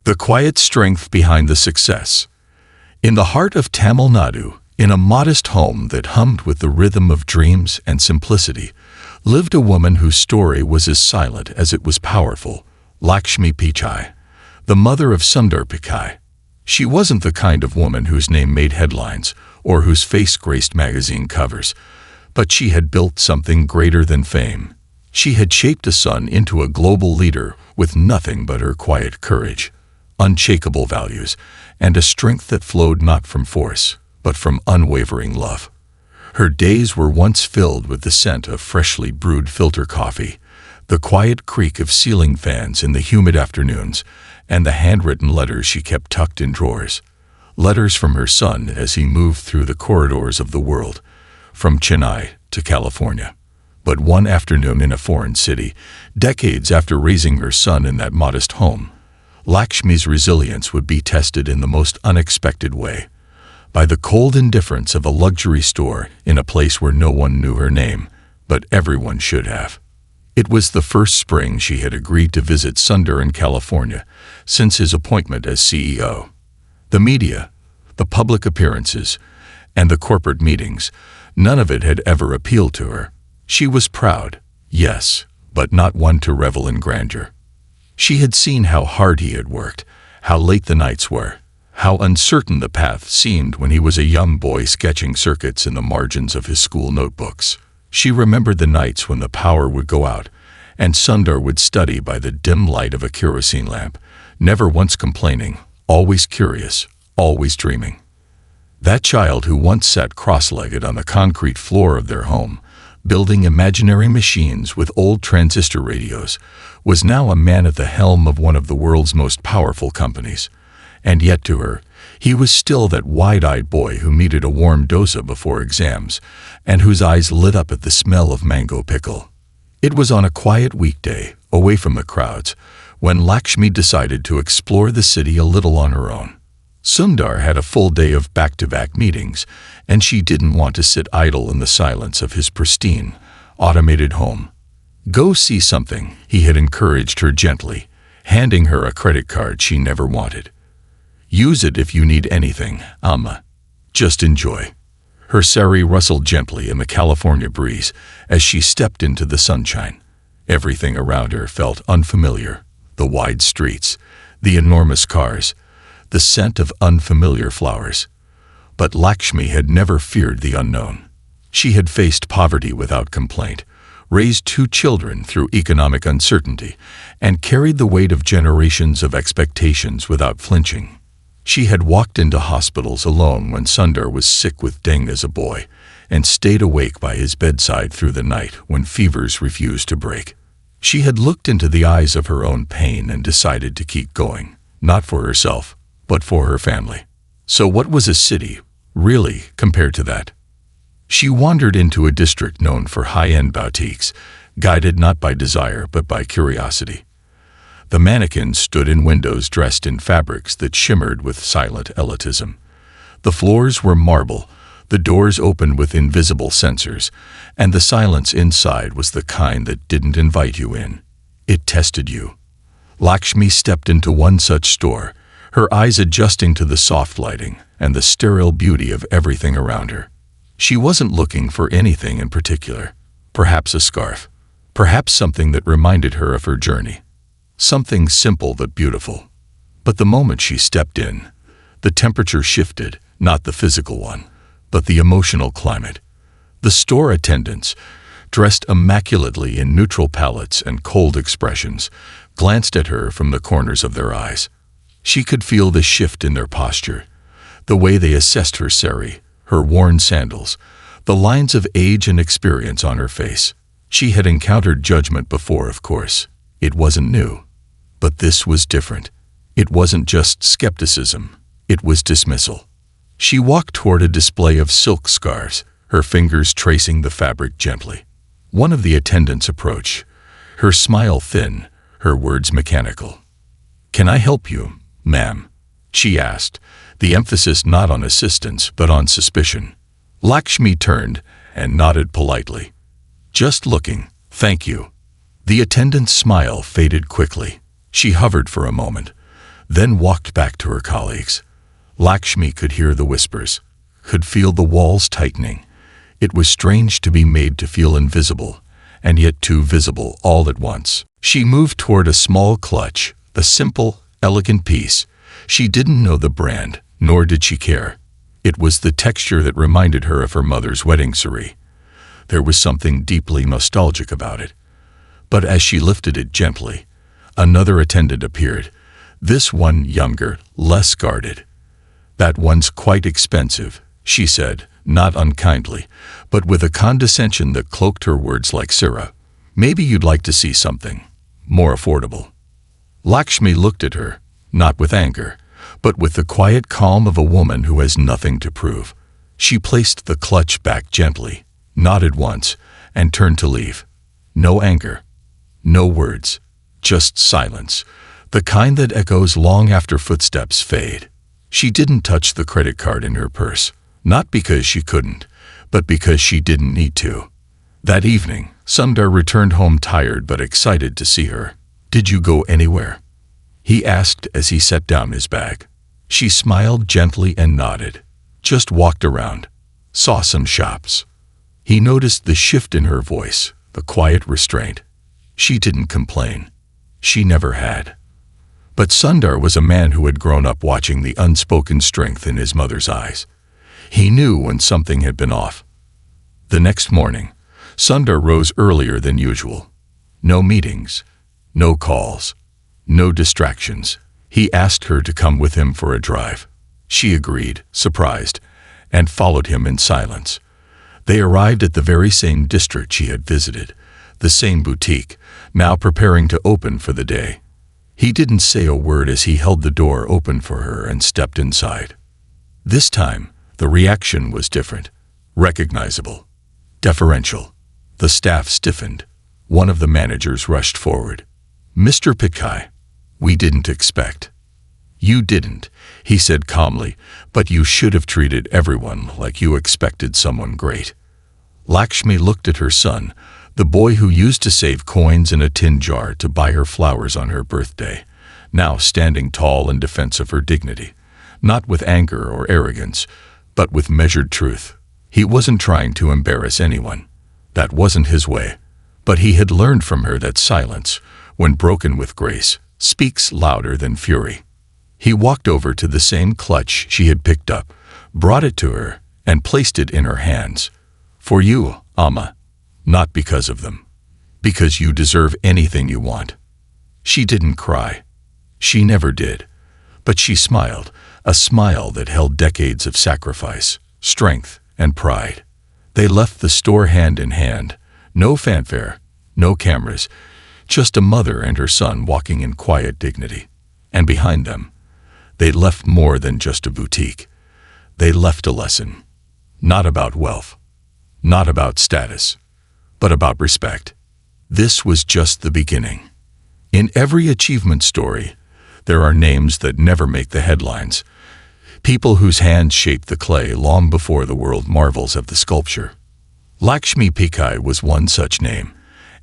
The quiet strength behind the success. In the heart of Tamil Nadu, in a modest home that hummed with the rhythm of dreams and simplicity, lived a woman whose story was as silent as it was powerful, Lakshmi Pichai, the mother of Sundar Pichai. She wasn't the kind of woman whose name made headlines or whose face graced magazine covers, but she had built something greater than fame. She had shaped a son into a global leader with nothing but her quiet courage, unshakable values, and a strength that flowed not from force, but from unwavering love. Her days were once filled with the scent of freshly brewed filter coffee, the quiet creak of ceiling fans in the humid afternoons, and the handwritten letters she kept tucked in drawers. Letters from her son as he moved through the corridors of the world, from Chennai to California. But one afternoon in a foreign city, decades after raising her son in that modest home, Lakshmi's resilience would be tested in the most unexpected way, by the cold indifference of a luxury store in a place where no one knew her name, but everyone should have. It was the first spring she had agreed to visit Sundar in California since his appointment as CEO. The media, the public appearances, and the corporate meetings, none of it had ever appealed to her. She was proud, yes, but not one to revel in grandeur. She had seen how hard he had worked, how late the nights were, how uncertain the path seemed when he was a young boy sketching circuits in the margins of his school notebooks. She remembered the nights when the power would go out, and Sundar would study by the dim light of a kerosene lamp, never once complaining, always curious, always dreaming. That child who once sat cross-legged on the concrete floor of their home, building imaginary machines with old transistor radios, was now a man at the helm of one of the world's most powerful companies. And yet to her, he was still that wide-eyed boy who needed a warm dosa before exams, and whose eyes lit up at the smell of mango pickle. It was on a quiet weekday, away from the crowds, when Lakshmi decided to explore the city a little on her own. Sundar had a full day of back-to-back meetings, and she didn't want to sit idle in the silence of his pristine, automated home. "Go see something," he had encouraged her gently, handing her a credit card she never wanted. "Use it if you need anything, Amma. Just enjoy." Her sari rustled gently in the California breeze as she stepped into the sunshine. Everything around her felt unfamiliar: the wide streets, the enormous cars, the scent of unfamiliar flowers. But Lakshmi had never feared the unknown. She had faced poverty without complaint, raised 2 children through economic uncertainty, and carried the weight of generations of expectations without flinching. She had walked into hospitals alone when Sundar was sick with dengue as a boy, and stayed awake by his bedside through the night when fevers refused to break. She had looked into the eyes of her own pain and decided to keep going, not for herself, but for her family. So what was a city, really, compared to that? She wandered into a district known for high-end boutiques, guided not by desire but by curiosity. The mannequins stood in windows dressed in fabrics that shimmered with silent elitism. The floors were marble, the doors opened with invisible sensors, and the silence inside was the kind that didn't invite you in. It tested you. Lakshmi stepped into one such store, her eyes adjusting to the soft lighting and the sterile beauty of everything around her. She wasn't looking for anything in particular. Perhaps a scarf. Perhaps something that reminded her of her journey. Something simple but beautiful. But the moment she stepped in, the temperature shifted, not the physical one, but the emotional climate. The store attendants, dressed immaculately in neutral palettes and cold expressions, glanced at her from the corners of their eyes. She could feel the shift in their posture, the way they assessed her sari, her worn sandals, the lines of age and experience on her face. She had encountered judgment before, of course. It wasn't new. But this was different. It wasn't just skepticism. It was dismissal. She walked toward a display of silk scarves, her fingers tracing the fabric gently. One of the attendants approached, her smile thin, her words mechanical. "Can I help you, ma'am?" she asked, the emphasis not on assistance but on suspicion. Lakshmi turned and nodded politely. "Just looking, thank you." The attendant's smile faded quickly. She hovered for a moment, then walked back to her colleagues. Lakshmi could hear the whispers, could feel the walls tightening. It was strange to be made to feel invisible, and yet too visible all at once. She moved toward a small clutch, a simple, elegant piece. She didn't know the brand, nor did she care. It was the texture that reminded her of her mother's wedding saree. There was something deeply nostalgic about it. But as she lifted it gently, another attendant appeared, this one younger, less guarded. "That one's quite expensive," she said, not unkindly, but with a condescension that cloaked her words like syrup. "Maybe you'd like to see something more affordable." Lakshmi looked at her, not with anger, but with the quiet calm of a woman who has nothing to prove. She placed the clutch back gently, nodded once, and turned to leave. No anger, no words, just silence, the kind that echoes long after footsteps fade. She didn't touch the credit card in her purse, not because she couldn't, but because she didn't need to. That evening, Sundar returned home tired but excited to see her. "Did you go anywhere?" he asked as he set down his bag. She smiled gently and nodded. "Just walked around. Saw some shops." He noticed the shift in her voice, the quiet restraint. She didn't complain. She never had. But Sundar was a man who had grown up watching the unspoken strength in his mother's eyes. He knew when something had been off. The next morning, Sundar rose earlier than usual. No meetings, no calls, no distractions. He asked her to come with him for a drive. She agreed, surprised, and followed him in silence. They arrived at the very same district she had visited, the same boutique, now preparing to open for the day. He didn't say a word as he held the door open for her and stepped inside. This time, the reaction was different, recognizable, deferential. The staff stiffened. One of the managers rushed forward. "Mr. Pichai, we didn't expect." "You didn't," he said calmly, "but you should have treated everyone like you expected someone great." Lakshmi looked at her son, the boy who used to save coins in a tin jar to buy her flowers on her birthday, now standing tall in defense of her dignity, not with anger or arrogance, but with measured truth. He wasn't trying to embarrass anyone. That wasn't his way. But he had learned from her that silence, when broken with grace, speaks louder than fury. He walked over to the same clutch she had picked up, brought it to her, and placed it in her hands. "For you, Amma. Not because of them. Because you deserve anything you want." She didn't cry. She never did. But she smiled, a smile that held decades of sacrifice, strength, and pride. They left the store hand in hand. No fanfare, no cameras, just a mother and her son walking in quiet dignity. And behind them, they left more than just a boutique. They left a lesson. Not about wealth, not about status, but about respect. This was just the beginning. In every achievement story, there are names that never make the headlines. People whose hands shaped the clay long before the world marvels of the sculpture. Lakshmi Pichai was one such name,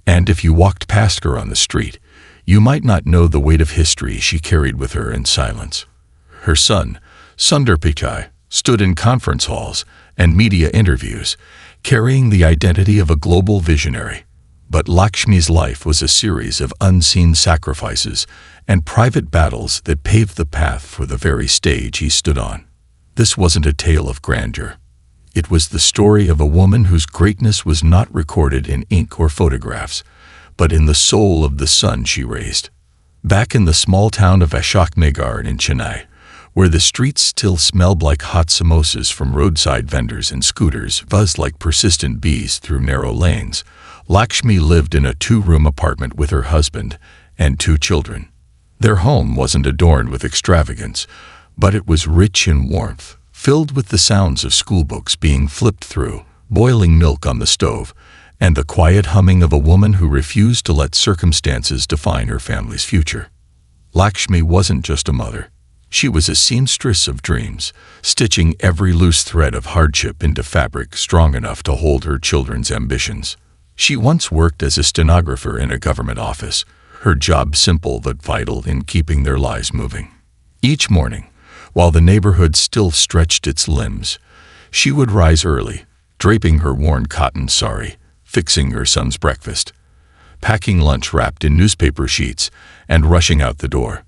and if you walked past her on the street, you might not know the weight of history she carried with her in silence. Her son, Sundar Pichai, stood in conference halls and media interviews, carrying the identity of a global visionary. But Lakshmi's life was a series of unseen sacrifices and private battles that paved the path for the very stage he stood on. This wasn't a tale of grandeur. It was the story of a woman whose greatness was not recorded in ink or photographs, but in the soul of the son she raised. Back in the small town of Ashoknagar in Chennai, where the streets still smelled like hot samosas from roadside vendors and scooters buzzed like persistent bees through narrow lanes, Lakshmi lived in a 2-room apartment with her husband and 2 children. Their home wasn't adorned with extravagance, but it was rich in warmth, filled with the sounds of schoolbooks being flipped through, boiling milk on the stove, and the quiet humming of a woman who refused to let circumstances define her family's future. Lakshmi wasn't just a mother. She was a seamstress of dreams, stitching every loose thread of hardship into fabric strong enough to hold her children's ambitions. She once worked as a stenographer in a government office, her job simple but vital in keeping their lives moving. Each morning, while the neighborhood still stretched its limbs, she would rise early, draping her worn cotton sari, fixing her son's breakfast, packing lunch wrapped in newspaper sheets, and rushing out the door.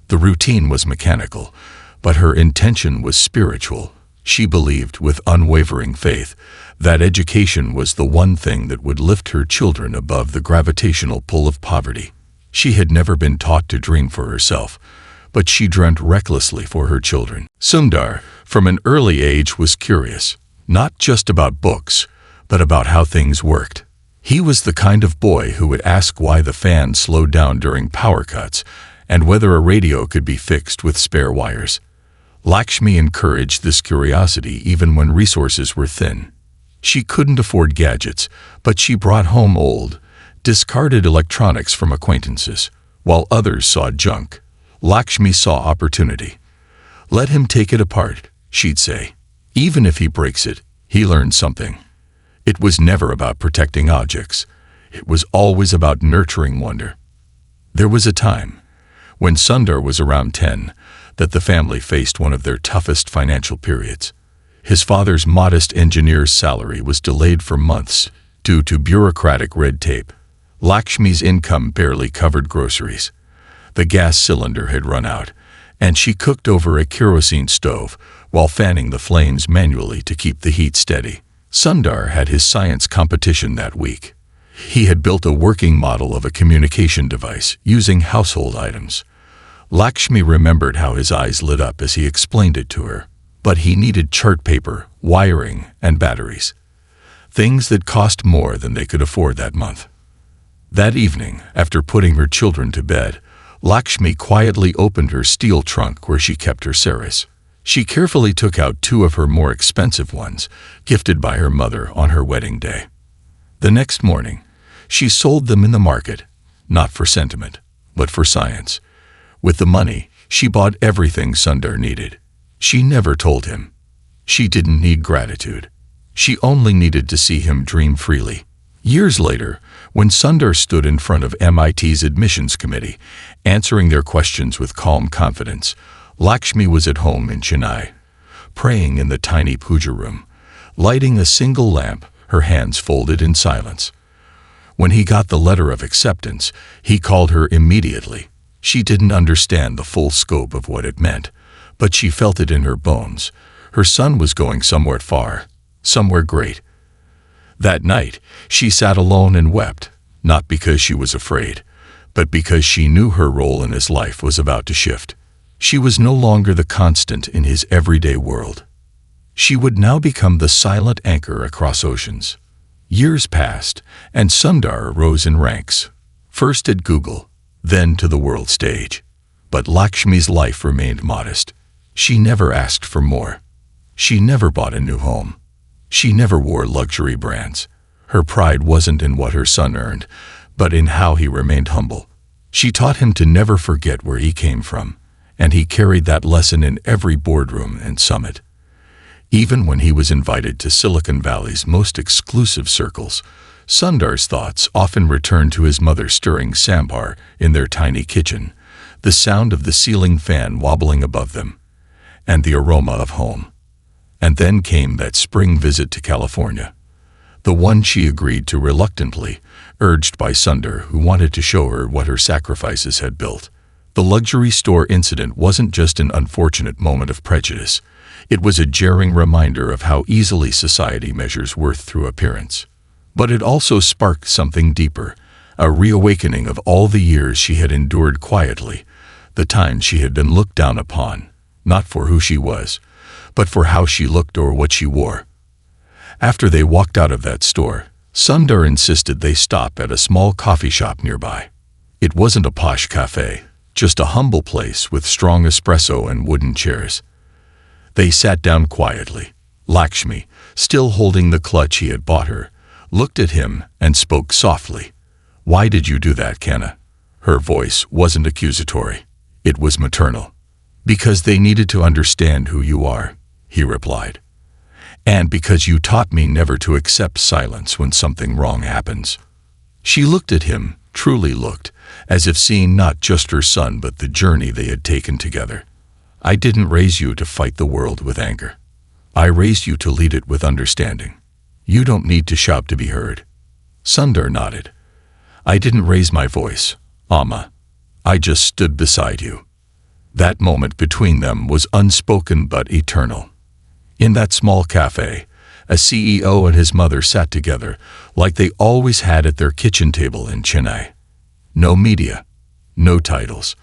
The routine was mechanical, but her intention was spiritual. She believed with unwavering faith that education was the one thing that would lift her children above the gravitational pull of poverty. She had never been taught to dream for herself, but she dreamt recklessly for her children. Sundar, from an early age, was curious, not just about books, but about how things worked. He was the kind of boy who would ask why the fan slowed down during power cuts and whether a radio could be fixed with spare wires. Lakshmi encouraged this curiosity even when resources were thin. She couldn't afford gadgets, but she brought home old, discarded electronics from acquaintances. While others saw junk, Lakshmi saw opportunity. "Let him take it apart," she'd say. "Even if he breaks it, he learned something." It was never about protecting objects. It was always about nurturing wonder. There was a time, when Sundar was around 10, that the family faced one of their toughest financial periods. His father's modest engineer's salary was delayed for months due to bureaucratic red tape. Lakshmi's income barely covered groceries. The gas cylinder had run out, and she cooked over a kerosene stove while fanning the flames manually to keep the heat steady. Sundar had his science competition that week. He had built a working model of a communication device using household items. Lakshmi remembered how his eyes lit up as he explained it to her. But he needed chart paper, wiring, and batteries. Things that cost more than they could afford that month. That evening, after putting her children to bed, Lakshmi quietly opened her steel trunk where she kept her saris. She carefully took out 2 of her more expensive ones, gifted by her mother on her wedding day. The next morning, she sold them in the market, not for sentiment, but for science. With the money, she bought everything Sundar needed. She never told him. She didn't need gratitude. She only needed to see him dream freely. Years later, when Sundar stood in front of MIT's admissions committee, answering their questions with calm confidence, Lakshmi was at home in Chennai, praying in the tiny puja room, lighting a single lamp, her hands folded in silence. When he got the letter of acceptance, he called her immediately. She didn't understand the full scope of what it meant, but she felt it in her bones. Her son was going somewhere far, somewhere great. That night, she sat alone and wept, not because she was afraid, but because she knew her role in his life was about to shift. She was no longer the constant in his everyday world. She would now become the silent anchor across oceans. Years passed, and Sundar rose in ranks, first at Google, then to the world stage. But Lakshmi's life remained modest. She never asked for more. She never bought a new home. She never wore luxury brands. Her pride wasn't in what her son earned, but in how he remained humble. She taught him to never forget where he came from, and he carried that lesson in every boardroom and summit. Even when he was invited to Silicon Valley's most exclusive circles, Sundar's thoughts often returned to his mother stirring sambar in their tiny kitchen, the sound of the ceiling fan wobbling above them, and the aroma of home. And then came that spring visit to California, the one she agreed to reluctantly, urged by Sundar, who wanted to show her what her sacrifices had built. The luxury store incident wasn't just an unfortunate moment of prejudice. It was a jarring reminder of how easily society measures worth through appearance. But it also sparked something deeper, a reawakening of all the years she had endured quietly, the times she had been looked down upon, not for who she was, but for how she looked or what she wore. After they walked out of that store, Sundar insisted they stop at a small coffee shop nearby. It wasn't a posh cafe, just a humble place with strong espresso and wooden chairs. They sat down quietly. Lakshmi, still holding the clutch he had bought her, looked at him and spoke softly. "Why did you do that, Kanna?" Her voice wasn't accusatory. It was maternal. "Because they needed to understand who you are," he replied. "And because you taught me never to accept silence when something wrong happens." She looked at him, truly looked, as if seeing not just her son but the journey they had taken together. I didn't raise you to fight the world with anger. I raised you to lead it with understanding. You don't need to shout to be heard." Sundar nodded. "I didn't raise my voice, Amma. I just stood beside you." That moment between them was unspoken but eternal. In that small cafe, a CEO and his mother sat together like they always had at their kitchen table in Chennai. No media, no titles,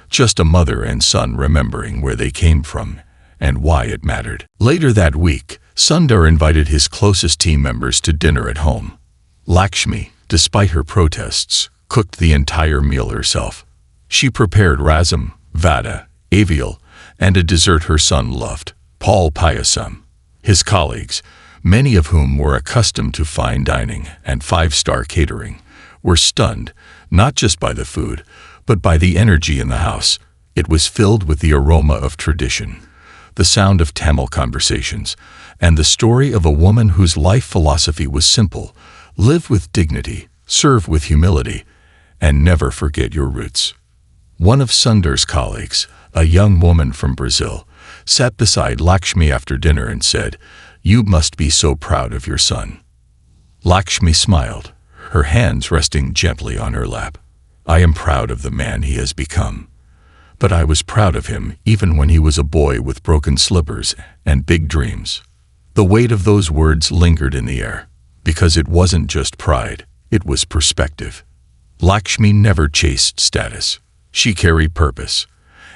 just a mother and son remembering where they came from and why it mattered. Later that week, Sundar invited his closest team members to dinner at home. Lakshmi, despite her protests, cooked the entire meal herself. She prepared rasam, vada, avial, and a dessert her son loved, Paul Payasam. His colleagues, many of whom were accustomed to fine dining and five-star catering, were stunned, not just by the food, but by the energy in the house. It was filled with the aroma of tradition, the sound of Tamil conversations, and the story of a woman whose life philosophy was simple: live with dignity, serve with humility, and never forget your roots. One of Sundar's colleagues, a young woman from Brazil, sat beside Lakshmi after dinner and said, "You must be so proud of your son." Lakshmi smiled, her hands resting gently on her lap. "I am proud of the man he has become. But I was proud of him even when he was a boy with broken slippers and big dreams." The weight of those words lingered in the air, because it wasn't just pride, it was perspective. Lakshmi never chased status. She carried purpose,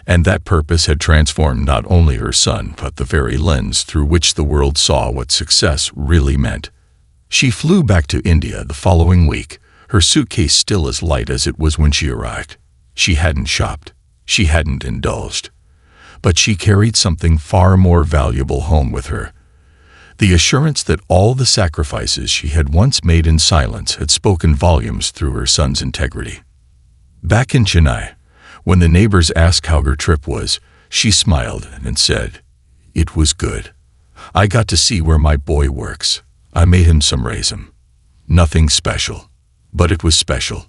and that purpose had transformed not only her son but the very lens through which the world saw what success really meant. She flew back to India the following week, her suitcase still as light as it was when she arrived. She hadn't shopped. She hadn't indulged. But she carried something far more valuable home with her: the assurance that all the sacrifices she had once made in silence had spoken volumes through her son's integrity. Back in Chennai, when the neighbors asked how her trip was, she smiled and said, "It was good. I got to see where my boy works. I made him some rasam. Nothing special, but it was special.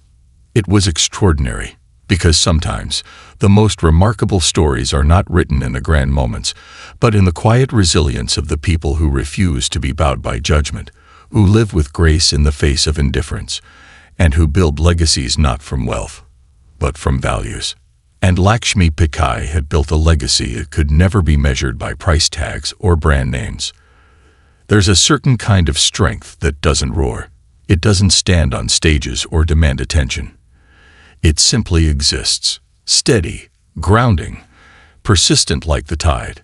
It was extraordinary, because sometimes the most remarkable stories are not written in the grand moments, but in the quiet resilience of the people who refuse to be bowed by judgment, who live with grace in the face of indifference, and who build legacies not from wealth, but from values." And Lakshmi Pichai had built a legacy that could never be measured by price tags or brand names. There's a certain kind of strength that doesn't roar. It doesn't stand on stages or demand attention. It simply exists, steady, grounding, persistent like the tide.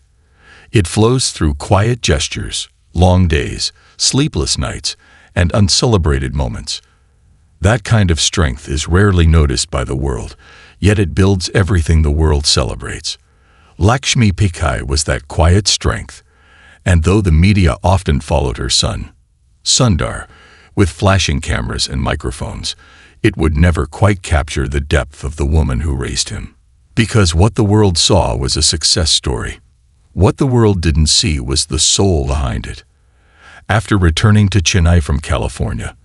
It flows through quiet gestures, long days, sleepless nights, and uncelebrated moments. That kind of strength is rarely noticed by the world, yet it builds everything the world celebrates. Lakshmi Pichai was that quiet strength, and though the media often followed her son, Sundar, with flashing cameras and microphones, it would never quite capture the depth of the woman who raised him. Because what the world saw was a success story. What the world didn't see was the soul behind it. After returning to Chennai from California,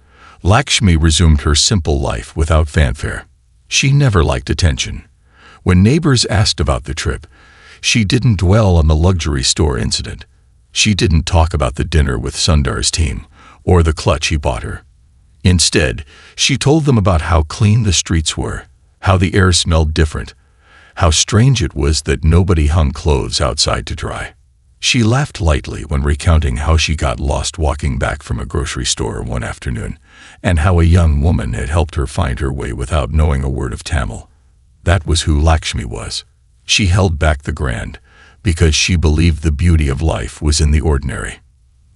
Lakshmi resumed her simple life without fanfare. She never liked attention. When neighbors asked about the trip, she didn't dwell on the luxury store incident. She didn't talk about the dinner with Sundar's team or the clutch he bought her. Instead, she told them about how clean the streets were, how the air smelled different, how strange it was that nobody hung clothes outside to dry. She laughed lightly when recounting how she got lost walking back from a grocery store one afternoon, and how a young woman had helped her find her way without knowing a word of Tamil. That was who Lakshmi was. She held back the grand, because she believed the beauty of life was in the ordinary.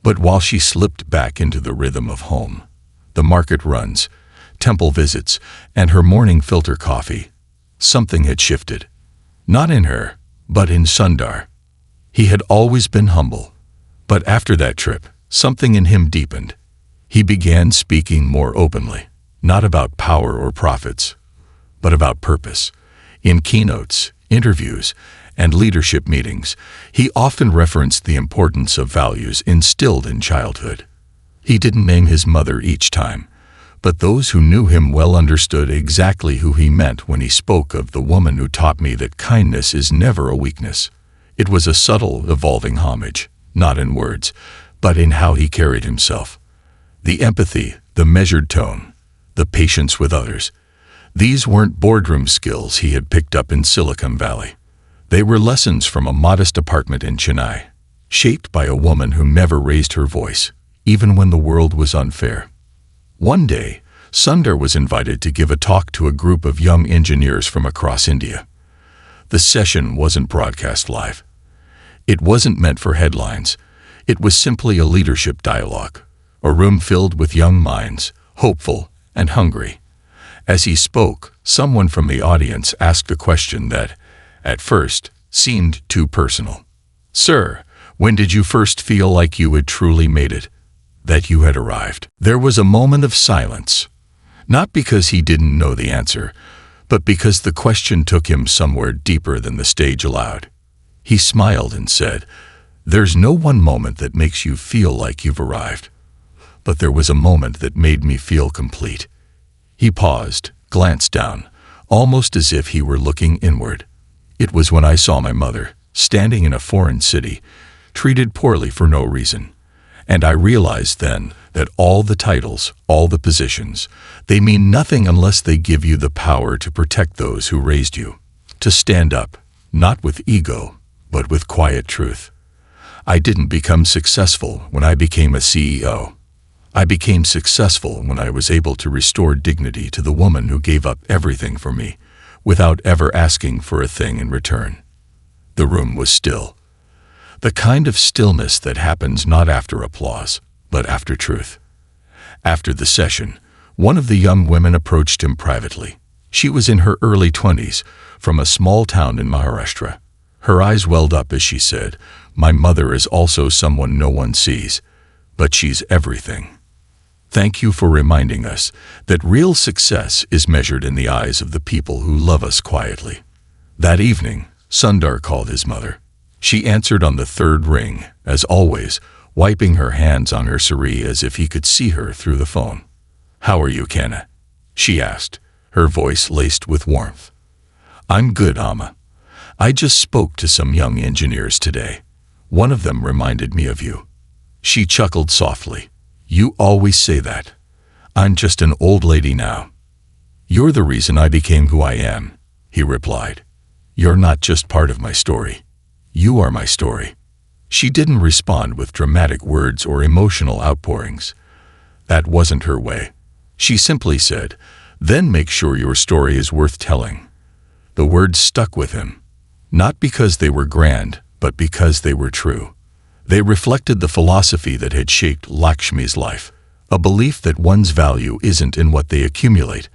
But while she slipped back into the rhythm of home, the market runs, temple visits, and her morning filter coffee, something had shifted. Not in her, but in Sundar. He had always been humble, but after that trip, something in him deepened. He began speaking more openly, not about power or profits, but about purpose. In keynotes, interviews, and leadership meetings, he often referenced the importance of values instilled in childhood. He didn't name his mother each time, but those who knew him well understood exactly who he meant when he spoke of the woman who taught me that kindness is never a weakness. It was a subtle, evolving homage, not in words, but in how he carried himself. The empathy, the measured tone, the patience with others. These weren't boardroom skills he had picked up in Silicon Valley. They were lessons from a modest apartment in Chennai, shaped by a woman who never raised her voice, even when the world was unfair. One day, Sundar was invited to give a talk to a group of young engineers from across India. The session wasn't broadcast live. It wasn't meant for headlines. It was simply a leadership dialogue, a room filled with young minds, hopeful and hungry. As he spoke, someone from the audience asked a question that, at first, seemed too personal. "Sir, when did you first feel like you had truly made it? That you had arrived?" There was a moment of silence, not because he didn't know the answer, but because the question took him somewhere deeper than the stage allowed. He smiled and said, "There's no one moment that makes you feel like you've arrived. But there was a moment that made me feel complete." He paused, glanced down, almost as if he were looking inward. "It was when I saw my mother, standing in a foreign city, treated poorly for no reason. And I realized then that all the titles, all the positions, they mean nothing unless they give you the power to protect those who raised you. To stand up, not with ego, but with quiet truth. I didn't become successful when I became a CEO. I became successful when I was able to restore dignity to the woman who gave up everything for me, without ever asking for a thing in return." The room was still. The kind of stillness that happens not after applause, but after truth. After the session, one of the young women approached him privately. She was in her early 20s, from a small town in Maharashtra. Her eyes welled up as she said, "My mother is also someone no one sees, but she's everything. Thank you for reminding us that real success is measured in the eyes of the people who love us quietly." That evening, Sundar called his mother. She answered on the third ring, as always, wiping her hands on her saree as if he could see her through the phone. "How are you, Kanna?" she asked, her voice laced with warmth. "I'm good, Amma. I just spoke to some young engineers today. One of them reminded me of you." She chuckled softly. "You always say that. I'm just an old lady now." "You're the reason I became who I am," he replied. "You're not just part of my story. You are my story." She didn't respond with dramatic words or emotional outpourings. That wasn't her way. She simply said, "Then make sure your story is worth telling." The words stuck with him, not because they were grand, but because they were true. They reflected the philosophy that had shaped Lakshmi's life, a belief that one's value isn't in what they accumulate,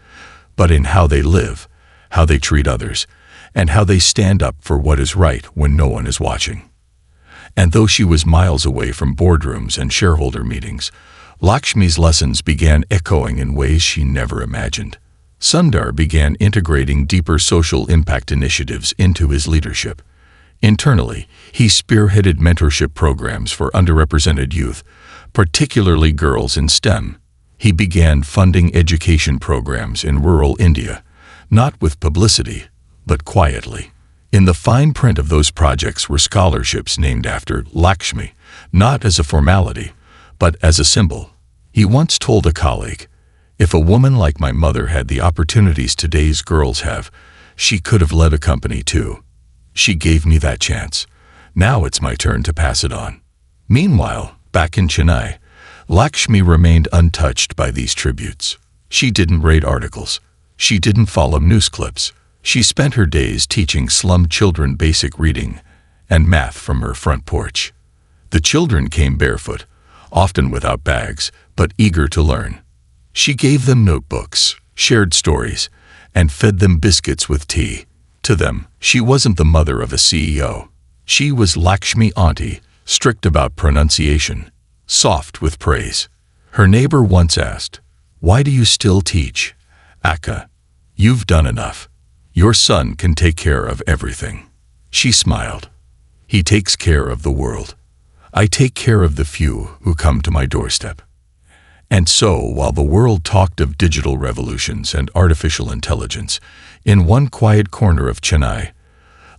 but in how they live, how they treat others, and how they stand up for what is right when no one is watching. And though she was miles away from boardrooms and shareholder meetings, Lakshmi's lessons began echoing in ways she never imagined. Sundar began integrating deeper social impact initiatives into his leadership. Internally, he spearheaded mentorship programs for underrepresented youth, particularly girls in STEM. He began funding education programs in rural India, not with publicity, but quietly. In the fine print of those projects were scholarships named after Lakshmi, not as a formality, but as a symbol. He once told a colleague, "If a woman like my mother had the opportunities today's girls have, she could have led a company too. She gave me that chance. Now it's my turn to pass it on." Meanwhile, back in Chennai, Lakshmi remained untouched by these tributes. She didn't rate articles. She didn't follow news clips. She spent her days teaching slum children basic reading and math from her front porch. The children came barefoot, often without bags, but eager to learn. She gave them notebooks, shared stories, and fed them biscuits with tea. To them, she wasn't the mother of a CEO. She was Lakshmi Auntie, strict about pronunciation, soft with praise. Her neighbor once asked, "Why do you still teach? Akka, you've done enough. Your son can take care of everything." She smiled. "He takes care of the world. I take care of the few who come to my doorstep." And so, while the world talked of digital revolutions and artificial intelligence, in one quiet corner of Chennai,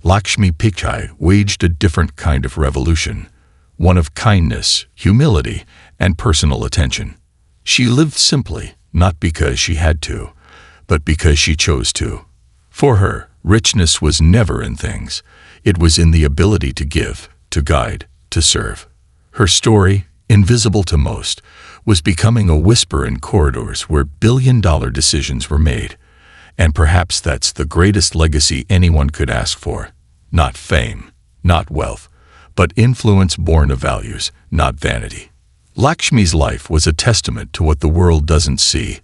Lakshmi Pichai waged a different kind of revolution, one of kindness, humility, and personal attention. She lived simply, not because she had to, but because she chose to. For her, richness was never in things. It was in the ability to give, to guide, to serve. Her story, invisible to most, was becoming a whisper in corridors where billion-dollar decisions were made. And perhaps that's the greatest legacy anyone could ask for. Not fame, not wealth, but influence born of values, not vanity. Lakshmi's life was a testament to what the world doesn't see.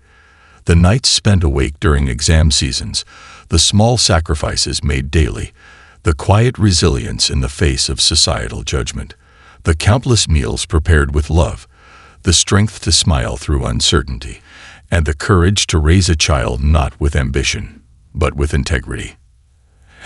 The nights spent awake during exam seasons, the small sacrifices made daily, the quiet resilience in the face of societal judgment, the countless meals prepared with love, the strength to smile through uncertainty, and the courage to raise a child not with ambition, but with integrity.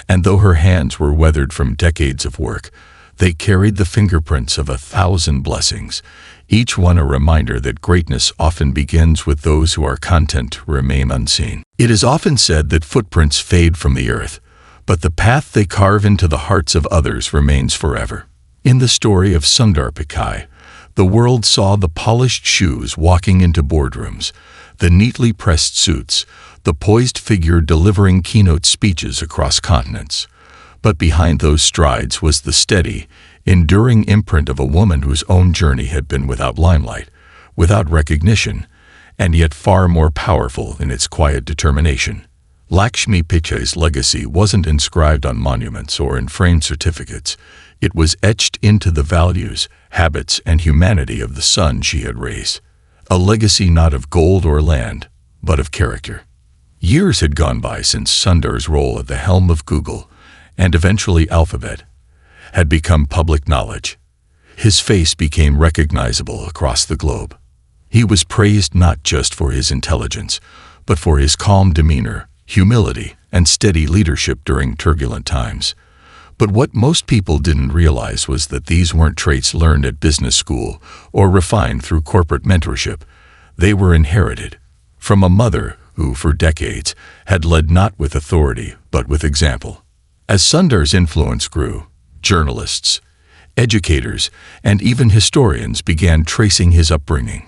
And though her hands were weathered from decades of work, they carried the fingerprints of 1,000 blessings, each one a reminder that greatness often begins with those who are content to remain unseen. It is often said that footprints fade from the earth, but the path they carve into the hearts of others remains forever. In the story of Sundar Pichai, the world saw the polished shoes walking into boardrooms, the neatly pressed suits, the poised figure delivering keynote speeches across continents. But behind those strides was the steady, enduring imprint of a woman whose own journey had been without limelight, without recognition, and yet far more powerful in its quiet determination. Lakshmi Pichai's legacy wasn't inscribed on monuments or in framed certificates. It was etched into the values, habits, and humanity of the son she had raised. A legacy not of gold or land, but of character. Years had gone by since Sundar's role at the helm of Google, and eventually Alphabet, had become public knowledge. His face became recognizable across the globe. He was praised not just for his intelligence, but for his calm demeanor, humility, and steady leadership during turbulent times. But what most people didn't realize was that these weren't traits learned at business school or refined through corporate mentorship. They were inherited from a mother who, for decades, had led not with authority, but with example. As Sundar's influence grew, journalists, educators, and even historians began tracing his upbringing.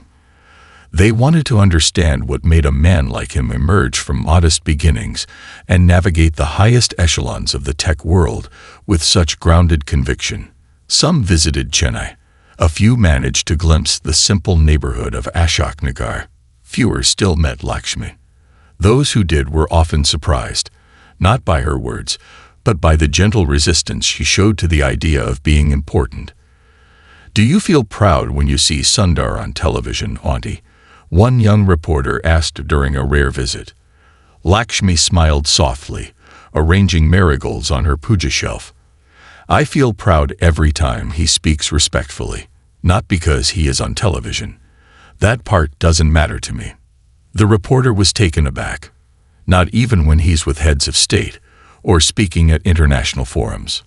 They wanted to understand what made a man like him emerge from modest beginnings and navigate the highest echelons of the tech world with such grounded conviction. Some visited Chennai. A few managed to glimpse the simple neighborhood of Ashok Nagar. Fewer still met Lakshmi. Those who did were often surprised, not by her words, but by the gentle resistance she showed to the idea of being important. "Do you feel proud when you see Sundar on television, Auntie?" one young reporter asked during a rare visit. Lakshmi smiled softly, arranging marigolds on her puja shelf. "I feel proud every time he speaks respectfully, not because he is on television. That part doesn't matter to me." The reporter was taken aback. "Not even when he's with heads of state, or speaking at international forums."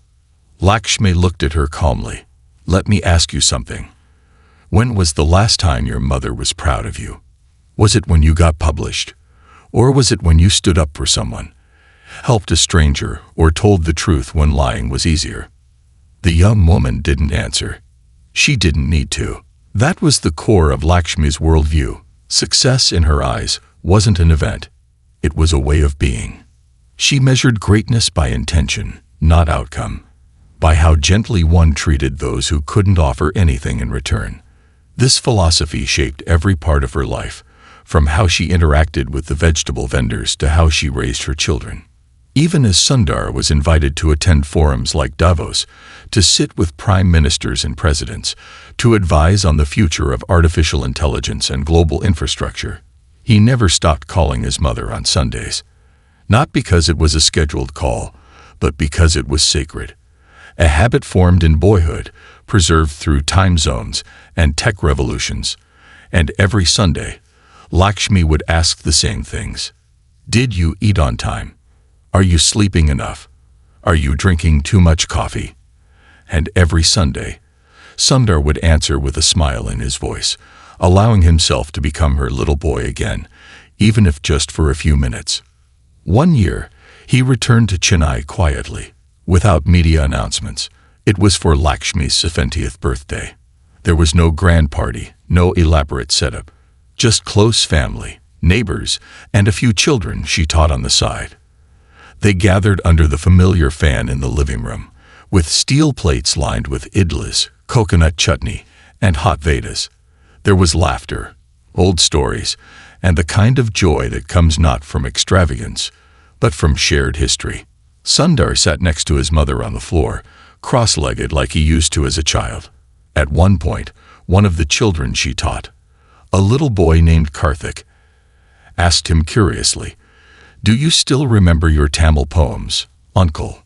Lakshmi looked at her calmly. "Let me ask you something. When was the last time your mother was proud of you? Was it when you got published? Or was it when you stood up for someone, helped a stranger, or told the truth when lying was easier?" The young woman didn't answer. She didn't need to. That was the core of Lakshmi's worldview. Success in her eyes wasn't an event. It was a way of being. She measured greatness by intention, not outcome, by how gently one treated those who couldn't offer anything in return. This philosophy shaped every part of her life, from how she interacted with the vegetable vendors to how she raised her children. Even as Sundar was invited to attend forums like Davos, to sit with prime ministers and presidents, to advise on the future of artificial intelligence and global infrastructure, he never stopped calling his mother on Sundays. Not because it was a scheduled call, but because it was sacred. A habit formed in boyhood, preserved through time zones and tech revolutions. And every Sunday, Lakshmi would ask the same things. Did you eat on time? Are you sleeping enough? Are you drinking too much coffee? And every Sunday, Sundar would answer with a smile in his voice, allowing himself to become her little boy again, even if just for a few minutes. One year, he returned to Chennai quietly, without media announcements. It was for Lakshmi's 70th birthday. There was no grand party, no elaborate setup, just close family, neighbors, and a few children she taught on the side. They gathered under the familiar fan in the living room, with steel plates lined with idlis, coconut chutney, and hot Vedas. There was laughter, old stories, and the kind of joy that comes not from extravagance, but from shared history. Sundar sat next to his mother on the floor, cross-legged like he used to as a child. At one point, one of the children she taught, a little boy named Karthik, asked him curiously, "Do you still remember your Tamil poems, uncle?"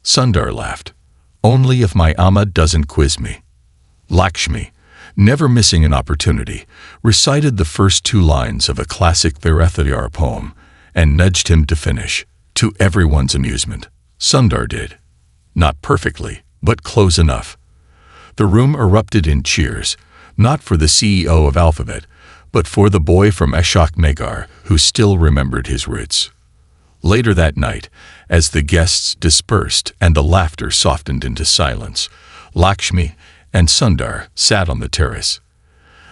Sundar laughed. "Only if my Amma doesn't quiz me." Lakshmi, never missing an opportunity, recited the first two lines of a classic Bharathiyar poem and nudged him to finish, to everyone's amusement. Sundar did. Not perfectly, but close enough. The room erupted in cheers, not for the CEO of Alphabet, but for the boy from Ashok Nagar who still remembered his roots. Later that night, as the guests dispersed and the laughter softened into silence, Lakshmi and Sundar sat on the terrace.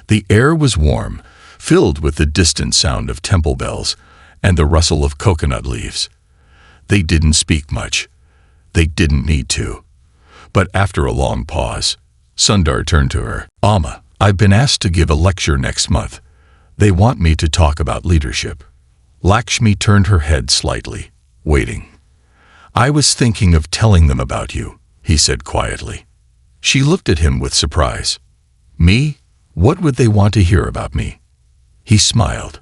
The air was warm, filled with the distant sound of temple bells and the rustle of coconut leaves. They didn't speak much. They didn't need to. But after a long pause, Sundar turned to her. "Amma, I've been asked to give a lecture next month. They want me to talk about leadership." Lakshmi turned her head slightly, waiting. "I was thinking of telling them about you," he said quietly. She looked at him with surprise. "Me? What would they want to hear about me?" He smiled.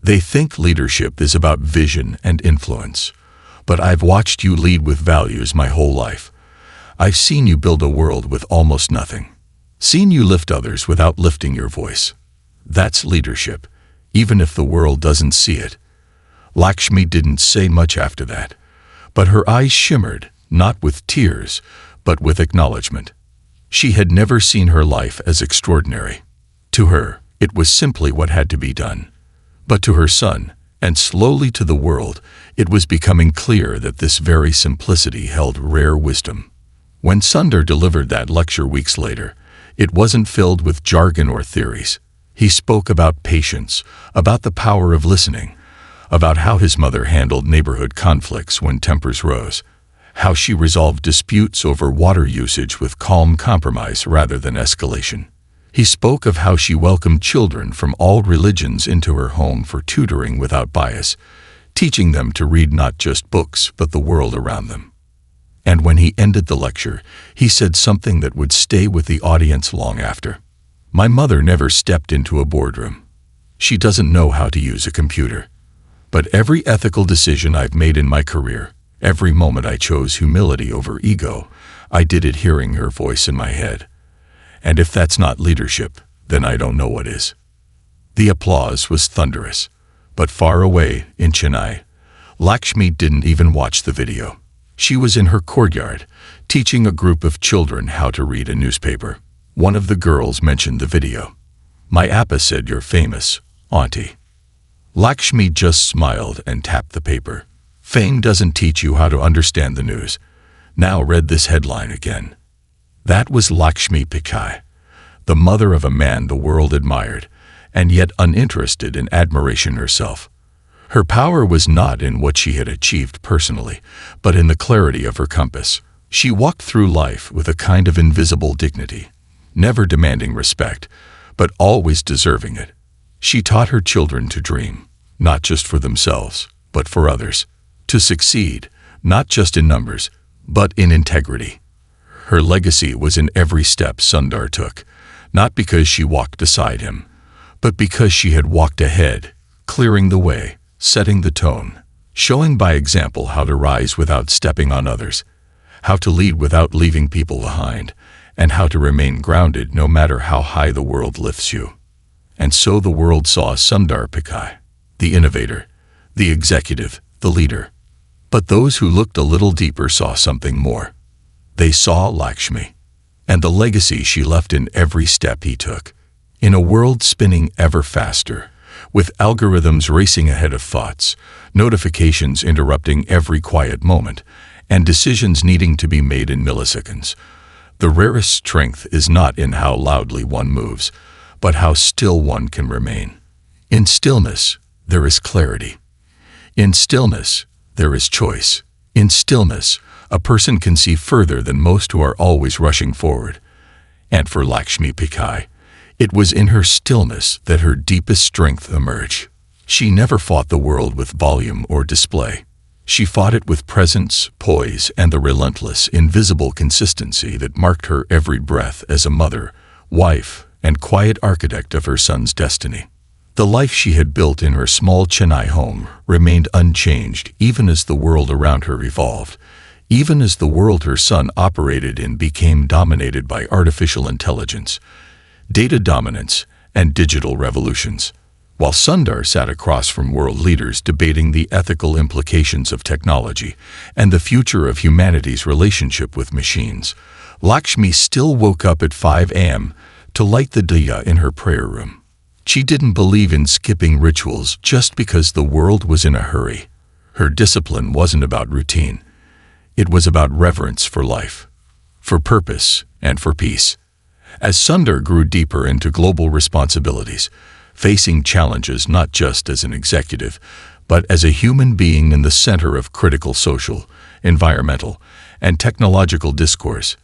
"They think leadership is about vision and influence. But I've watched you lead with values my whole life. I've seen you build a world with almost nothing. Seen you lift others without lifting your voice. That's leadership, even if the world doesn't see it." Lakshmi didn't say much after that, but her eyes shimmered, not with tears, but with acknowledgement. She had never seen her life as extraordinary. To her, it was simply what had to be done. But to her son, and slowly to the world, it was becoming clear that this very simplicity held rare wisdom. When Sundar delivered that lecture weeks later, it wasn't filled with jargon or theories. He spoke about patience, about the power of listening, about how his mother handled neighborhood conflicts when tempers rose, how she resolved disputes over water usage with calm compromise rather than escalation. He spoke of how she welcomed children from all religions into her home for tutoring without bias, teaching them to read not just books but the world around them. And when he ended the lecture, he said something that would stay with the audience long after. "My mother never stepped into a boardroom. She doesn't know how to use a computer. But every ethical decision I've made in my career, every moment I chose humility over ego, I did it hearing her voice in my head. And if that's not leadership, then I don't know what is." The applause was thunderous. But far away, in Chennai, Lakshmi didn't even watch the video. She was in her courtyard, teaching a group of children how to read a newspaper. One of the girls mentioned the video. "My appa said you're famous, auntie." Lakshmi just smiled and tapped the paper. "Fame doesn't teach you how to understand the news. Now read this headline again." That was Lakshmi Pichai, the mother of a man the world admired, and yet uninterested in admiration herself. Her power was not in what she had achieved personally, but in the clarity of her compass. She walked through life with a kind of invisible dignity, never demanding respect, but always deserving it. She taught her children to dream, not just for themselves, but for others. To succeed, not just in numbers, but in integrity. Her legacy was in every step Sundar took, not because she walked beside him, but because she had walked ahead, clearing the way, setting the tone, showing by example how to rise without stepping on others, how to lead without leaving people behind, and how to remain grounded no matter how high the world lifts you. And so the world saw Sundar Pichai, the innovator, the executive, the leader. But those who looked a little deeper saw something more. They saw Lakshmi, and the legacy she left in every step he took. In a world spinning ever faster, with algorithms racing ahead of thoughts, notifications interrupting every quiet moment, and decisions needing to be made in milliseconds. The rarest strength is not in how loudly one moves, but how still one can remain. In stillness, there is clarity. In stillness, there is choice. In stillness, a person can see further than most who are always rushing forward. And for Lakshmi Pichai, it was in her stillness that her deepest strength emerged. She never fought the world with volume or display. She fought it with presence, poise, and the relentless, invisible consistency that marked her every breath as a mother, wife, and quiet architect of her son's destiny. The life she had built in her small Chennai home remained unchanged even as the world around her evolved, even as the world her son operated in became dominated by artificial intelligence, data dominance, and digital revolutions. While Sundar sat across from world leaders debating the ethical implications of technology and the future of humanity's relationship with machines, Lakshmi still woke up at 5 a.m. to light the diya in her prayer room. She didn't believe in skipping rituals just because the world was in a hurry. Her discipline wasn't about routine. It was about reverence for life, for purpose, and for peace. As Sundar grew deeper into global responsibilities, facing challenges not just as an executive, but as a human being in the center of critical social, environmental, and technological discourse,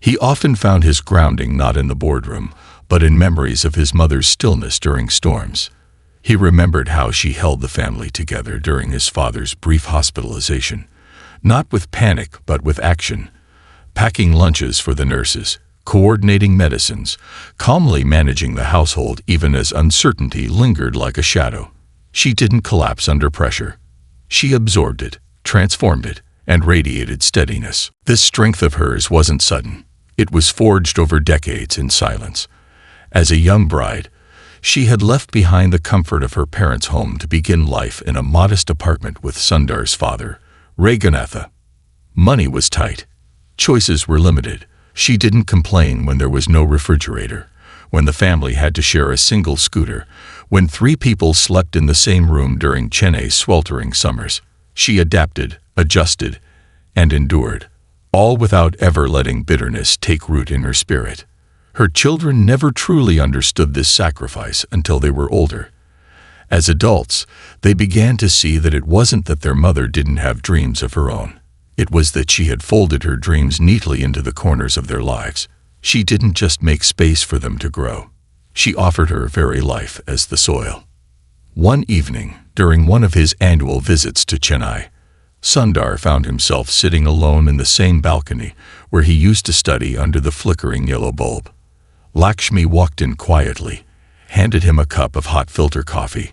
he often found his grounding not in the boardroom, but in memories of his mother's stillness during storms. He remembered how she held the family together during his father's brief hospitalization, not with panic but with action, packing lunches for the nurses, coordinating medicines, calmly managing the household even as uncertainty lingered like a shadow. She didn't collapse under pressure. She absorbed it, transformed it, and radiated steadiness. This strength of hers wasn't sudden. It was forged over decades in silence. As a young bride, she had left behind the comfort of her parents' home to begin life in a modest apartment with Sundar's father, Raghunatha. Money was tight. Choices were limited. She didn't complain when there was no refrigerator, when the family had to share a single scooter, when 3 people slept in the same room during Chennai's sweltering summers. She adapted, adjusted, and endured, all without ever letting bitterness take root in her spirit. Her children never truly understood this sacrifice until they were older. As adults, they began to see that it wasn't that their mother didn't have dreams of her own. It was that she had folded her dreams neatly into the corners of their lives. She didn't just make space for them to grow. She offered her very life as the soil. One evening, during one of his annual visits to Chennai, Sundar found himself sitting alone in the same balcony where he used to study under the flickering yellow bulb. Lakshmi walked in quietly, handed him a cup of hot filter coffee,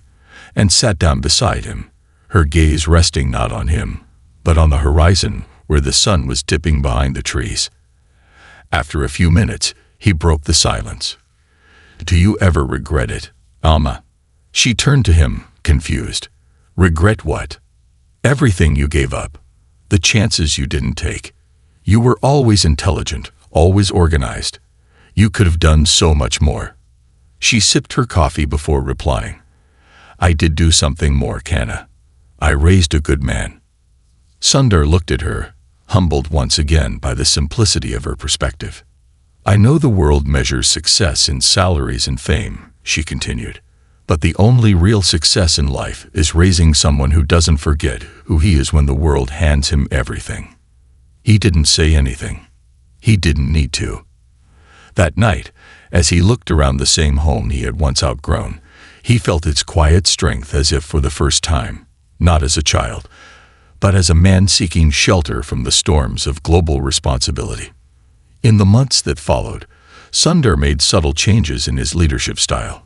and sat down beside him, her gaze resting not on him, but on the horizon where the sun was dipping behind the trees. After a few minutes, he broke the silence. "Do you ever regret it, Alma?" She turned to him, confused. "Regret what?" "Everything you gave up. The chances you didn't take. You were always intelligent, always organized. You could have done so much more." She sipped her coffee before replying. "I did do something more, Kanna. I raised a good man." Sundar looked at her, humbled once again by the simplicity of her perspective. "I know the world measures success in salaries and fame," she continued, "but the only real success in life is raising someone who doesn't forget who he is when the world hands him everything." He didn't say anything. He didn't need to. That night, as he looked around the same home he had once outgrown, he felt its quiet strength as if for the first time, not as a child, but as a man seeking shelter from the storms of global responsibility. In the months that followed, Sundar made subtle changes in his leadership style.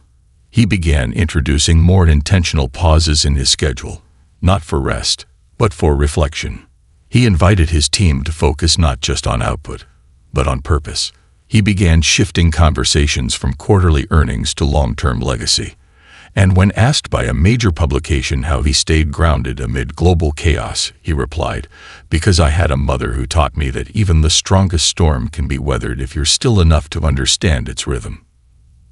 He began introducing more intentional pauses in his schedule, not for rest, but for reflection. He invited his team to focus not just on output, but on purpose. He began shifting conversations from quarterly earnings to long-term legacy. And when asked by a major publication how he stayed grounded amid global chaos, he replied, "Because I had a mother who taught me that even the strongest storm can be weathered if you're still enough to understand its rhythm."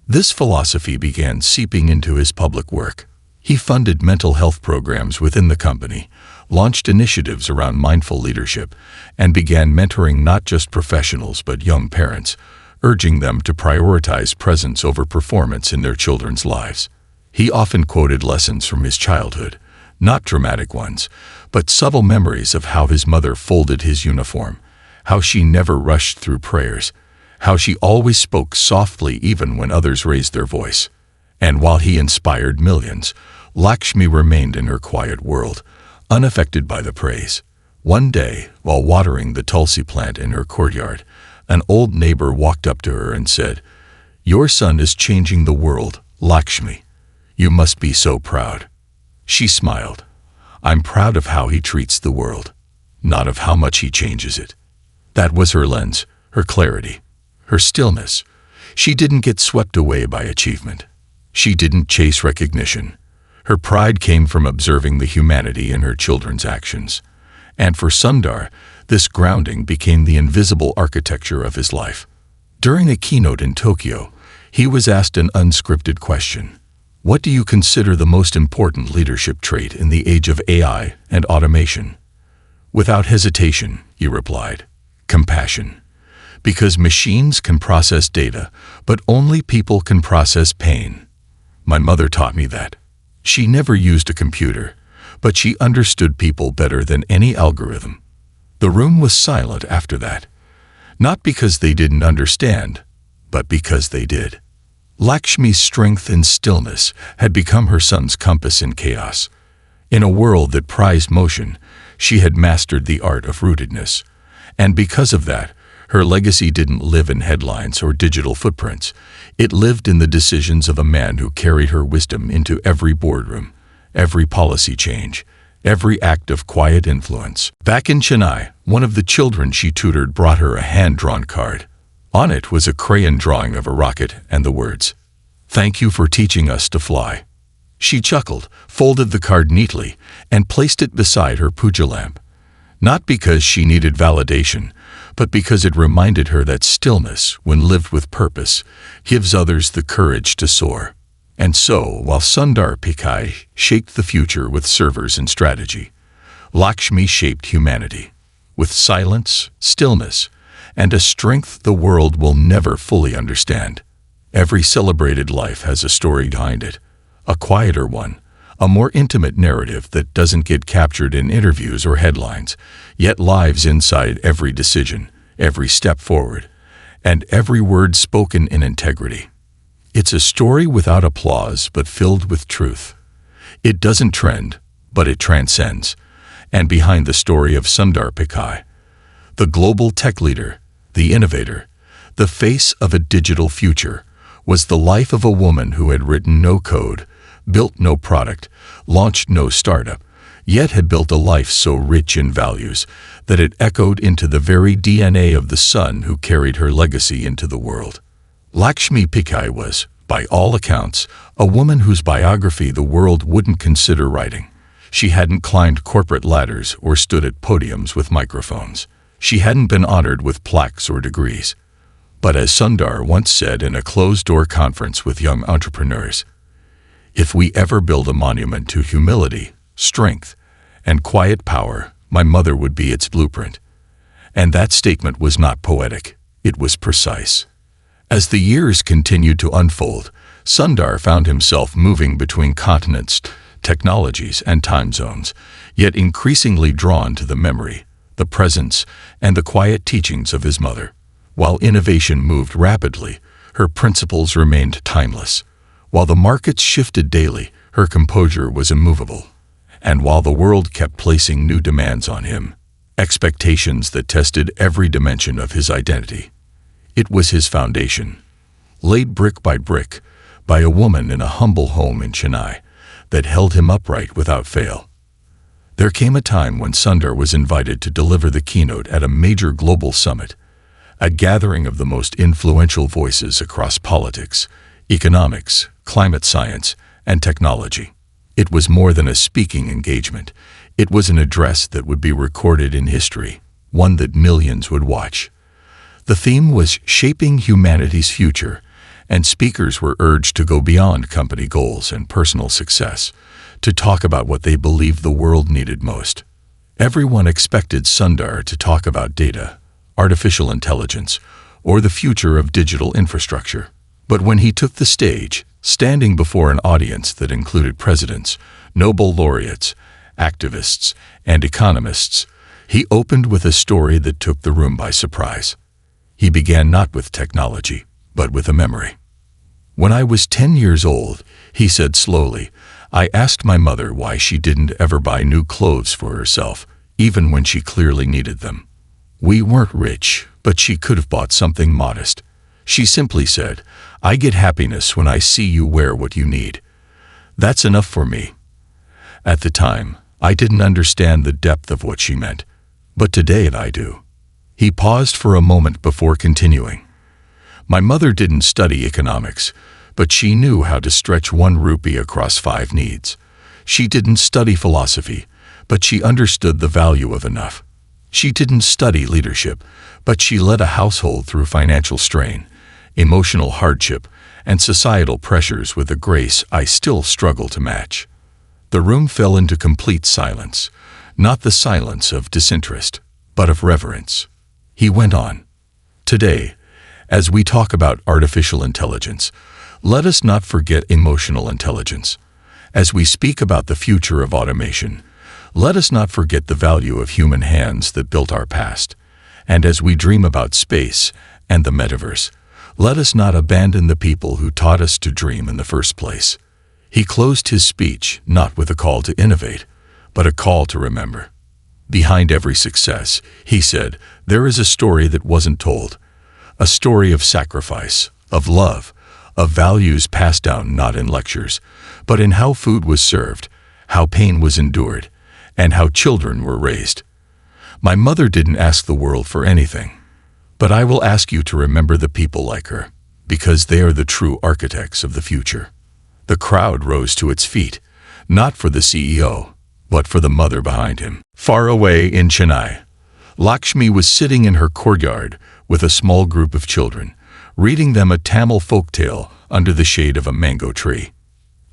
This philosophy began seeping into his public work. He funded mental health programs within the company, launched initiatives around mindful leadership, and began mentoring not just professionals but young parents, urging them to prioritize presence over performance in their children's lives. He often quoted lessons from his childhood, not dramatic ones, but subtle memories of how his mother folded his uniform, how she never rushed through prayers, how she always spoke softly even when others raised their voice. And while he inspired millions, Lakshmi remained in her quiet world, unaffected by the praise. One day, while watering the tulsi plant in her courtyard, an old neighbor walked up to her and said, "Your son is changing the world, Lakshmi. You must be so proud." She smiled. "I'm proud of how he treats the world, not of how much he changes it." That was her lens, her clarity, her stillness. She didn't get swept away by achievement. She didn't chase recognition. Her pride came from observing the humanity in her children's actions. And for Sundar, this grounding became the invisible architecture of his life. During a keynote in Tokyo, he was asked an unscripted question. What do you consider the most important leadership trait in the age of AI and automation? Without hesitation, he replied, compassion. Because machines can process data, but only people can process pain. My mother taught me that. She never used a computer, but she understood people better than any algorithm. The room was silent after that, not because they didn't understand, but because they did. Lakshmi's strength and stillness had become her son's compass in chaos. In a world that prized motion, she had mastered the art of rootedness. And because of that, her legacy didn't live in headlines or digital footprints. It lived in the decisions of a man who carried her wisdom into every boardroom, every policy change, every act of quiet influence. Back in Chennai, one of the children she tutored brought her a hand-drawn card. On it was a crayon drawing of a rocket and the words, "Thank you for teaching us to fly." She chuckled, folded the card neatly, and placed it beside her puja lamp. Not because she needed validation, but because it reminded her that stillness, when lived with purpose, gives others the courage to soar. And so, while Sundar Pichai shaped the future with servers and strategy, Lakshmi shaped humanity with silence, stillness, and a strength the world will never fully understand. Every celebrated life has a story behind it, a quieter one, a more intimate narrative that doesn't get captured in interviews or headlines, yet lives inside every decision, every step forward, and every word spoken in integrity. It's a story without applause but filled with truth. It doesn't trend, but it transcends. And behind the story of Sundar Pichai, the global tech leader, the innovator, the face of a digital future, was the life of a woman who had written no code, built no product, launched no startup, yet had built a life so rich in values that it echoed into the very DNA of the son who carried her legacy into the world. Lakshmi Pichai was, by all accounts, a woman whose biography the world wouldn't consider writing. She hadn't climbed corporate ladders or stood at podiums with microphones. She hadn't been honored with plaques or degrees. But as Sundar once said in a closed-door conference with young entrepreneurs, "If we ever build a monument to humility, strength, and quiet power, my mother would be its blueprint." And that statement was not poetic, it was precise. As the years continued to unfold, Sundar found himself moving between continents, technologies, and time zones, yet increasingly drawn to the memory, the presence, and the quiet teachings of his mother. While innovation moved rapidly, her principles remained timeless. While the markets shifted daily, her composure was immovable. And while the world kept placing new demands on him, expectations that tested every dimension of his identity, it was his foundation, laid brick by a woman in a humble home in Chennai, that held him upright without fail. There came a time when Sundar was invited to deliver the keynote at a major global summit, a gathering of the most influential voices across politics, economics, climate science, and technology. It was more than a speaking engagement. It was an address that would be recorded in history, one that millions would watch. The theme was shaping humanity's future, and speakers were urged to go beyond company goals and personal success, to talk about what they believed the world needed most: Everyone expected Sundar to talk about data, artificial intelligence, or the future of digital infrastructure. But when he took the stage, standing before an audience that included presidents, Nobel laureates, activists, and economists, he opened with a story that took the room by surprise. He began not with technology, but with a memory. "When I was 10 years old," he said slowly, "I asked my mother why she didn't ever buy new clothes for herself, even when she clearly needed them. We weren't rich, but she could have bought something modest. She simply said, 'I get happiness when I see you wear what you need. That's enough for me.' At the time, I didn't understand the depth of what she meant, but today I do." He paused for a moment before continuing. "My mother didn't study economics, but she knew how to stretch 1 rupee across 5 needs. She didn't study philosophy, but she understood the value of enough. She didn't study leadership, but she led a household through financial strain, emotional hardship, and societal pressures with a grace I still struggle to match." The room fell into complete silence, not the silence of disinterest, but of reverence. He went on, "Today, as we talk about artificial intelligence, let us not forget emotional intelligence. As we speak about the future of automation, let us not forget the value of human hands that built our past. And as we dream about space and the metaverse, let us not abandon the people who taught us to dream in the first place." He closed his speech not with a call to innovate, but a call to remember. "Behind every success," he said, "there is a story that wasn't told. A story of sacrifice, of love, of values passed down not in lectures, but in how food was served, how pain was endured, and how children were raised. My mother didn't ask the world for anything, but I will ask you to remember the people like her, because they are the true architects of the future." The crowd rose to its feet, not for the CEO, but for the mother behind him. Far away in Chennai, Lakshmi was sitting in her courtyard with a small group of children, reading them a Tamil folktale under the shade of a mango tree.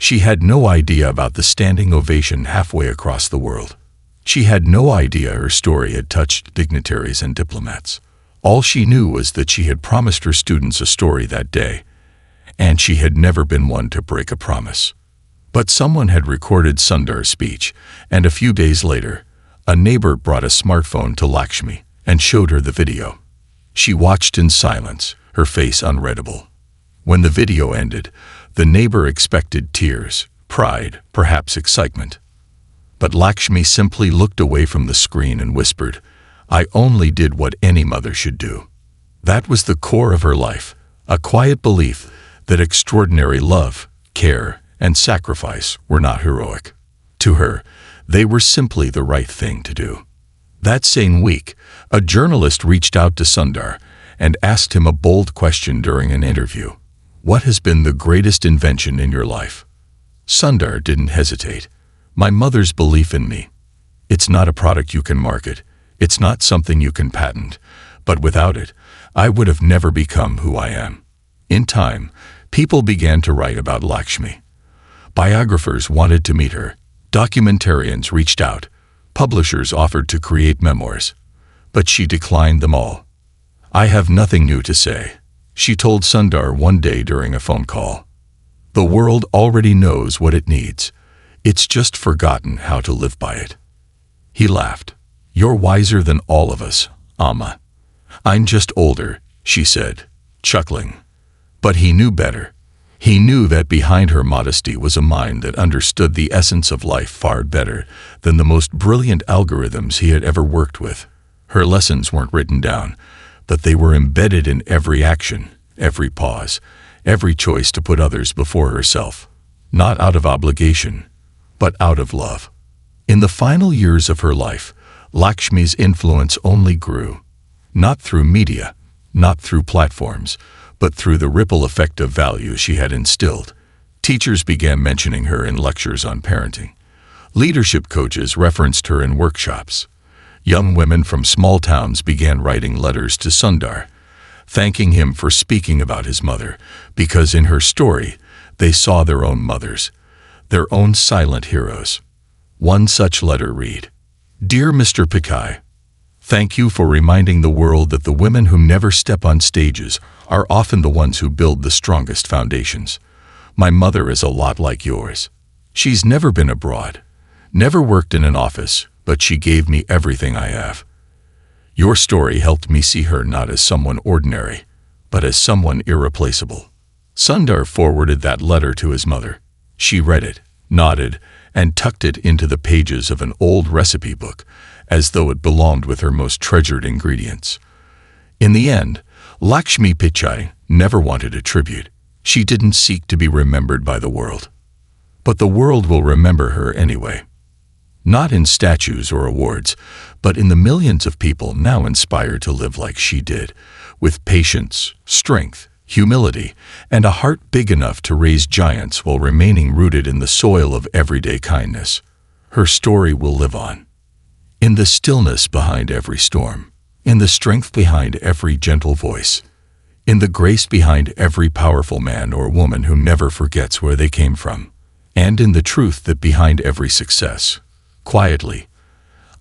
She had no idea about the standing ovation halfway across the world. She had no idea her story had touched dignitaries and diplomats. All she knew was that she had promised her students a story that day, and she had never been one to break a promise. But someone had recorded Sundar's speech, and a few days later, a neighbor brought a smartphone to Lakshmi and showed her the video. She watched in silence, her face unreadable. When the video ended, the neighbor expected tears, pride, perhaps excitement. But Lakshmi simply looked away from the screen and whispered, "I only did what any mother should do." That was the core of her life, a quiet belief that extraordinary love, care, and sacrifice were not heroic. To her, they were simply the right thing to do. That same week, a journalist reached out to Sundar and asked him a bold question during an interview. "What has been the greatest invention in your life?" Sundar didn't hesitate. "My mother's belief in me. It's not a product you can market. It's not something you can patent. But without it, I would have never become who I am." In time, people began to write about Lakshmi. Biographers wanted to meet her. Documentarians reached out. Publishers offered to create memoirs. But she declined them all. "I have nothing new to say," she told Sundar one day during a phone call. "The world already knows what it needs. It's just forgotten how to live by it." He laughed. "You're wiser than all of us, Amma." "I'm just older," she said, chuckling. But he knew better. He knew that behind her modesty was a mind that understood the essence of life far better than the most brilliant algorithms he had ever worked with. Her lessons weren't written down, but they were embedded in every action, every pause, every choice to put others before herself, not out of obligation, but out of love. In the final years of her life, Lakshmi's influence only grew, not through media, not through platforms, but through the ripple effect of values she had instilled. Teachers began mentioning her in lectures on parenting. Leadership coaches referenced her in workshops. Young women from small towns began writing letters to Sundar, thanking him for speaking about his mother, because in her story, they saw their own mothers, their own silent heroes. One such letter read, Dear Mr. Pichai, thank you for reminding the world that the women who never step on stages are often the ones who build the strongest foundations. My mother is a lot like yours. She's never been abroad, never worked in an office, but she gave me everything I have. Your story helped me see her not as someone ordinary, but as someone irreplaceable. Sundar forwarded that letter to his mother. She read it, nodded, and tucked it into the pages of an old recipe book, as though it belonged with her most treasured ingredients. In the end, Lakshmi Pichai never wanted a tribute. She didn't seek to be remembered by the world. But the world will remember her anyway. Not in statues or awards, but in the millions of people now inspired to live like she did, with patience, strength, humility, and a heart big enough to raise giants while remaining rooted in the soil of everyday kindness. Her story will live on. In the stillness behind every storm, in the strength behind every gentle voice, in the grace behind every powerful man or woman who never forgets where they came from, and in the truth that behind every success, quietly,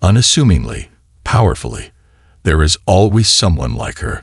unassumingly, powerfully, there is always someone like her.